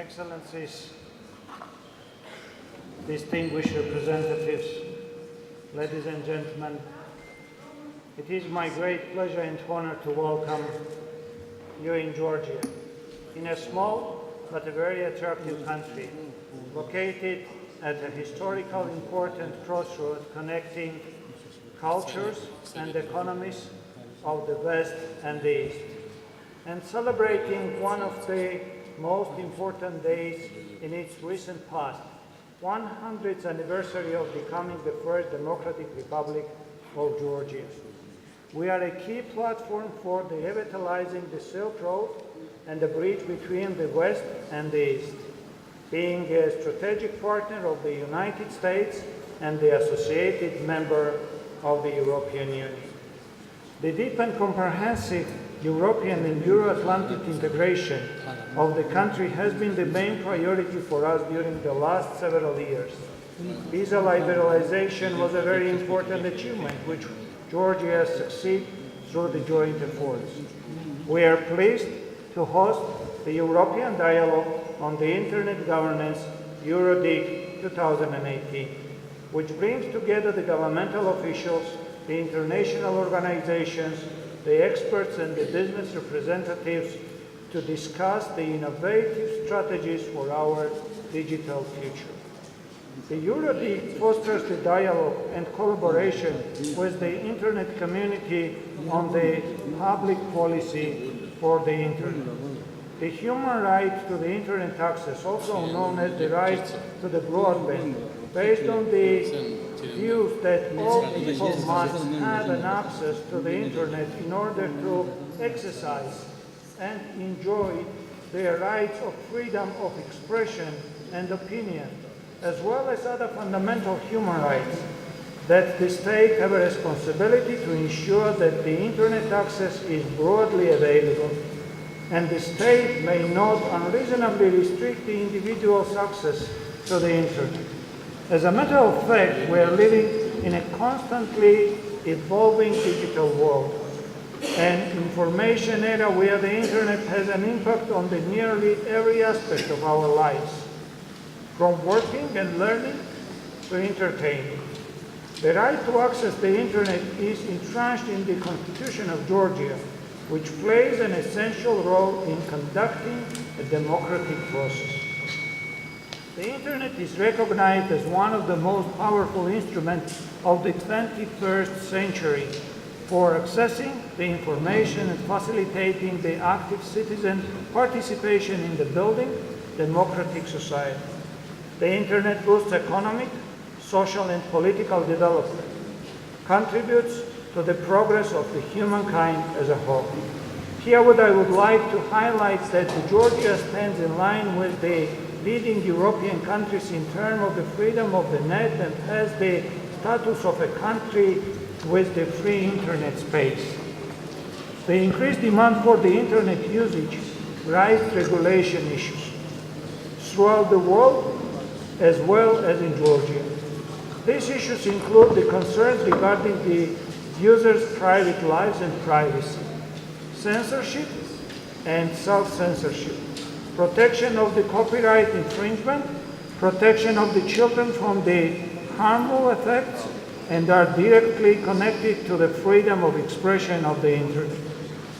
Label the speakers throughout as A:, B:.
A: Excellencies, distinguished representatives, ladies and gentlemen, it is my great pleasure and honor to welcome you in Georgia, in a small but a very attractive country, located at a historically important crossroad connecting cultures and economies of the West and the East, and celebrating one of the most important days in its recent past, 100th anniversary of becoming the first democratic republic of Georgia. We are a key platform for revitalizing the Silk Road and the bridge between the West and the East, being a strategic partner of the United States and the associated member of the European Union. The deep and comprehensive European and Euro-Atlantic integration of the country has been the main priority for us during the last several years. Visa liberalization was a very important achievement which Georgia has succeeded through the joint efforts. We are pleased to host the European Dialogue on the Internet Governance EuroDiG 2018, which brings together the governmental officials, the international organizations, the experts and the business representatives to discuss the innovative strategies for our digital future. The EuroDiG fosters the dialogue and collaboration with the Internet community on the public policy for the Internet. The human right to the Internet access, also known as the right to the broadband, based on the views that all people must have an access to the Internet in order to exercise and enjoy their rights of freedom of expression and opinion, as well as other fundamental human rights, that the state have a responsibility to ensure that the Internet access is broadly available, and the state may not unreasonably restrict the individual's access to the Internet. As a matter of fact, we are living in a constantly evolving digital world, an information era where the Internet has an impact on the nearly every aspect of our lives, from working and learning to entertaining. The right to access the Internet is entrenched in the Constitution of Georgia, which plays an essential role in conducting a democratic process. The Internet is recognized as one of the most powerful instruments of the 21st century for accessing the information and facilitating the active citizen participation in the building democratic society. The Internet boosts economic, social, and political development, contributes to the progress of the humankind as a whole. Here I would like to highlight that Georgia stands in line with the leading European countries in terms of the freedom of the net and has the status of a country with the free Internet space. The increased demand for the Internet usage raises regulation issues throughout the world as well as in Georgia. These issues include the concerns regarding the users' private lives and privacy, censorship and self-censorship, protection of the copyright infringement, protection of the children from the harmful effects, and are directly connected to the freedom of expression of the Internet.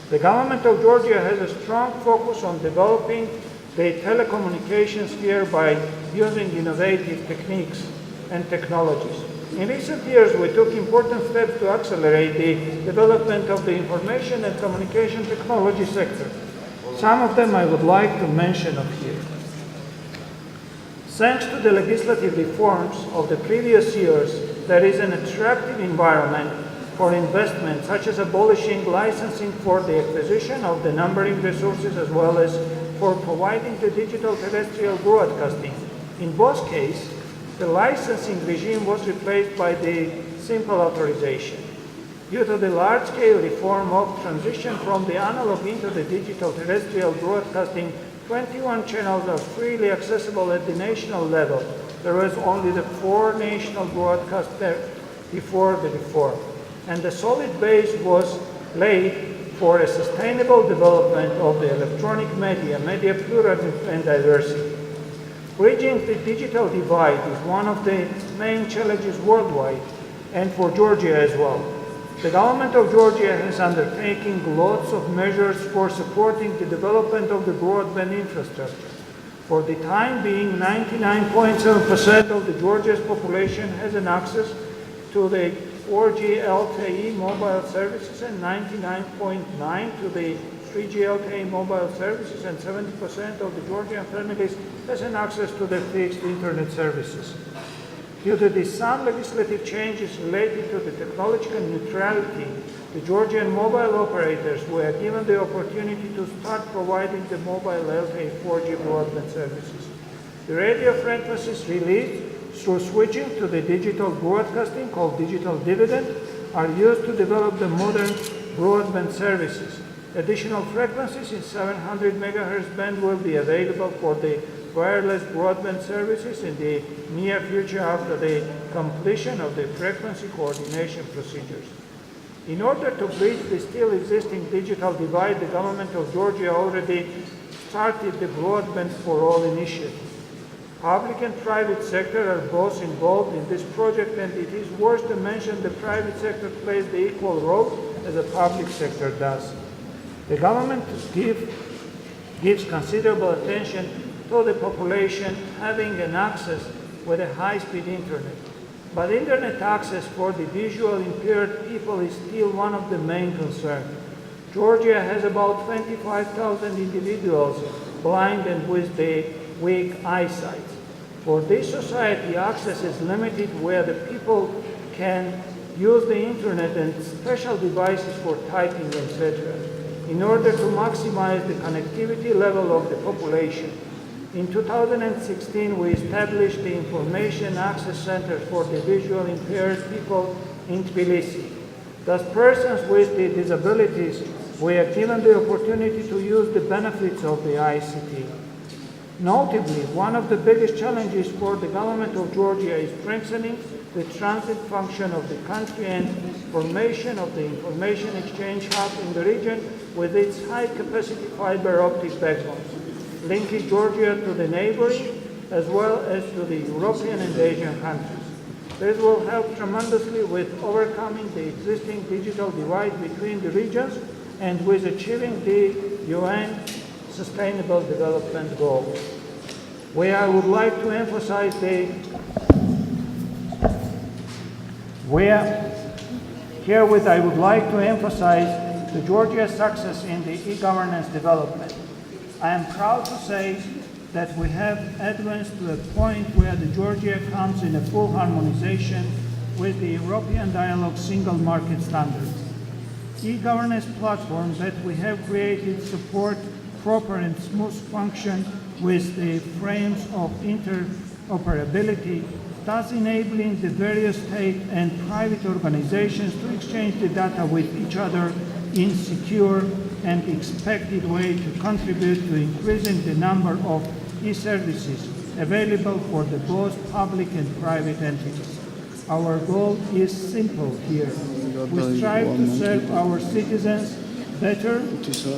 A: The government of Georgia has a strong focus on developing the telecommunications sphere by using innovative techniques and technologies. In recent years, we took important steps to accelerate the development of the information and communication technology sector. Some of them I would like to mention here. Thanks to the legislative reforms of the previous years, there is an attractive environment for investment, such as abolishing licensing for the acquisition of the numbering resources as well as for providing the digital terrestrial broadcasting. In both cases, the licensing regime was replaced by the simple authorization. Due to the large-scale reform of transition from the analog into the digital terrestrial broadcasting, 21 channels are freely accessible at the national level. There was only the 4 national broadcasters before the reform, and the solid base was laid for a sustainable development of the electronic media pluralism and diversity. Bridging the digital divide is one of the main challenges worldwide and for Georgia as well. The government of Georgia has undertaken lots of measures for supporting the development of the broadband infrastructure. For the time being, 99.7% of the Georgia's population has an access to the 4G LTE mobile services and 99.9% to the 3G LTE mobile services, and 70% of the Georgian families has an access to the fixed internet services. Due to some legislative changes related to the technological neutrality, the Georgian mobile operators were given the opportunity to start providing the mobile LTE 4G broadband services. The radio frequencies released through switching to the digital broadcasting, called digital dividend, are used to develop the modern broadband services. Additional frequencies in 700 MHz band will be available for the wireless broadband services in the near future after the completion of the frequency coordination procedures. In order to bridge the still existing digital divide, the government of Georgia already started the Broadband for All initiative. Public and private sector are both involved in this project, and it is worth to mention the private sector plays the equal role as the public sector does. The government gives considerable attention to the population having an access with a high-speed internet. But internet access for the visually impaired people is still one of the main concerns. Georgia has about 25,000 individuals blind and with the weak eyesight. For this society, access is limited where the people can use the internet and special devices for typing, etc. in order to maximize the connectivity level of the population. In 2016, we established the Information Access Center for the Visually Impaired People in Tbilisi. Thus, persons with the disabilities were given the opportunity to use the benefits of the ICT. Notably, one of the biggest challenges for the government of Georgia is strengthening the transit function of the country and formation of the information exchange hub in the region with its high-capacity fiber optic backbones, linking Georgia to the neighboring as well as to the European and Asian countries. This will help tremendously with overcoming the existing digital divide between the regions and with achieving the UN Sustainable Development Goals. Where I would like to emphasize the Georgia's success in the e-governance development. I am proud to say that we have advanced to a point where the Georgia comes in a full harmonization with the European Dialogue Single Market Standards. E-governance platforms that we have created support proper and smooth function with the frames of interoperability, thus enabling the various state and private organizations to exchange the data with each other in secure and expected way to contribute to increasing the number of e-services available for the both public and private entities. Our goal is simple here. We strive to serve our citizens better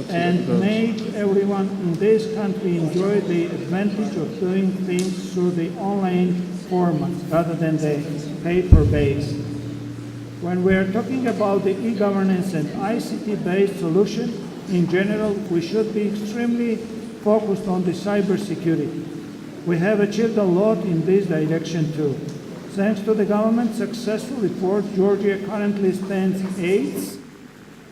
A: and make everyone in this country enjoy the advantage of doing things through the online format rather than the paper-based. When we are talking about the e-governance and ICT-based solution, in general, we should be extremely focused on the cybersecurity. We have achieved a lot in this direction too. Thanks to the government's successful efforts, Georgia currently stands 8th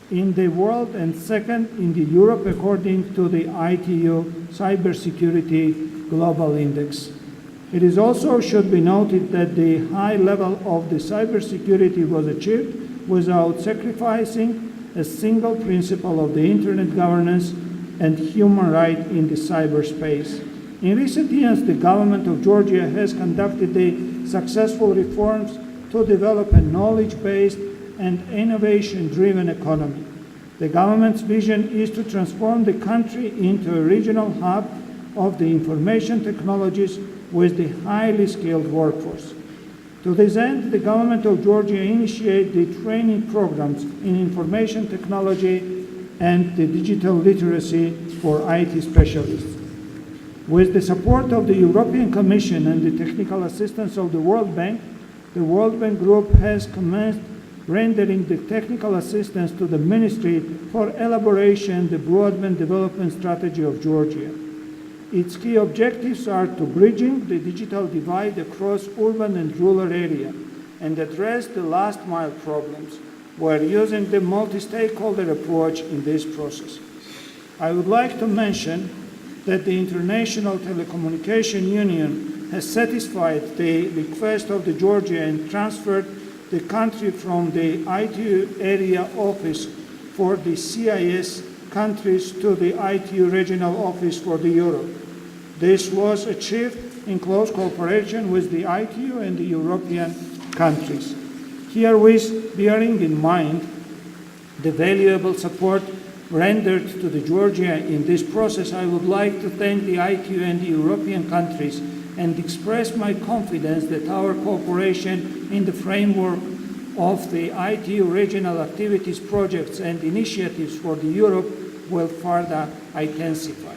A: in the world and 2nd in the Europe according to the ITU Cybersecurity Global Index. It is also should be noted that the high level of the cybersecurity was achieved without sacrificing a single principle of the internet governance and human right in the cyberspace. In recent years, the government of Georgia has conducted the successful reforms to develop a knowledge-based and innovation-driven economy. The government's vision is to transform the country into a regional hub of the information technologies with the highly skilled workforce. To this end, the government of Georgia initiated the training programs in information technology and the digital literacy for IT specialists. With the support of the European Commission and the technical assistance of the World Bank Group has commenced rendering the technical assistance to the Ministry for elaboration of the broadband development strategy of Georgia. Its key objectives are to bridging the digital divide across urban and rural areas and address the last mile problems. We're using the multi-stakeholder approach in this process. I would like to mention that the International Telecommunication Union has satisfied the request of the Georgia and transferred the country from the ITU area office for the CIS countries to the ITU regional office for the Europe. This was achieved in close cooperation with the ITU and the European countries. Herewith, bearing in mind the valuable support rendered to the Georgia in this process, I would like to thank the ITU and the European countries and express my confidence that our cooperation in the framework of the ITU regional activities, projects and initiatives for the Europe will further intensify.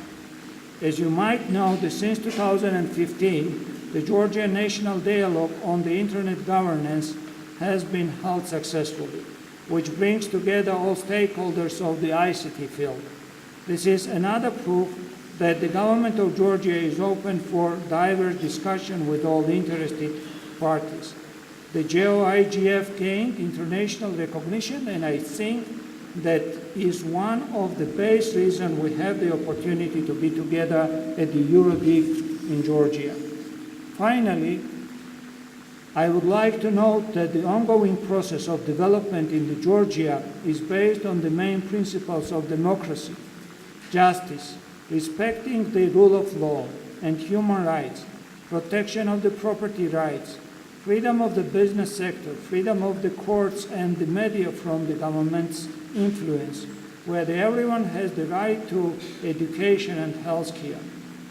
A: As you might know, since 2015, the Georgia National Dialogue on the Internet Governance has been held successfully, which brings together all stakeholders of the ICT field. This is another proof that the government of Georgia is open for diverse discussion with all interested parties. The GeoIGF gained international recognition, and I think that is one of the base reasons we have the opportunity to be together at the EuroDiG in Georgia. Finally, I would like to note that the ongoing process of development in Georgia is based on the main principles of democracy, justice, respecting the rule of law and human rights, protection of the property rights, freedom of the business sector, freedom of the courts and the media from the government's influence, where everyone has the right to education and health care.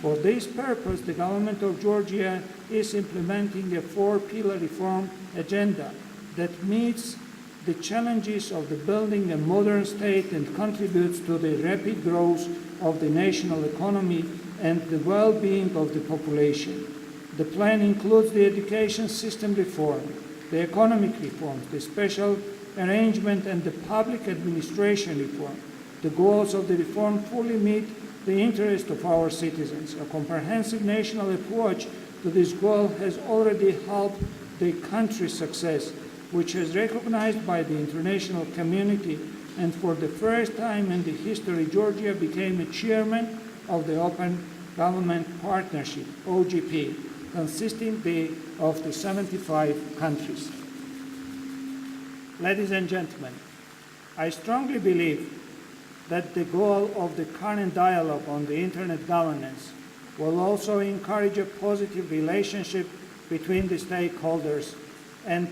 A: For this purpose, the government of Georgia is implementing a 4-pillar reform agenda that meets the challenges of the building a modern state and contributes to the rapid growth of the national economy and the well-being of the population. The plan includes the education system reform, the economic reform, the special arrangement and the public administration reform. The goals of the reform fully meet the interest of our citizens. A comprehensive national approach to this goal has already helped the country's success, which is recognized by the international community, and for the first time in the history, Georgia became a chairman of the Open Government Partnership, OGP, consisting of the 75 countries. Ladies and gentlemen, I strongly believe that the goal of the current dialogue on the Internet governance will also encourage a positive relationship between the stakeholders, and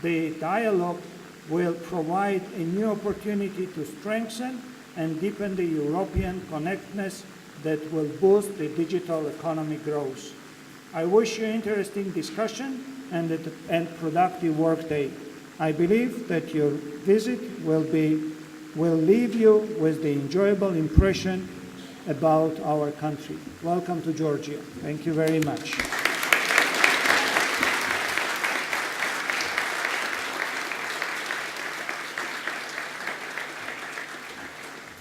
A: the dialogue will provide a new opportunity to strengthen and deepen the European connectedness that will boost the digital economy growth. I wish you interesting discussion and productive workday. I believe that your visit will leave you with the enjoyable impression about our country. Welcome to Georgia. Thank you very much.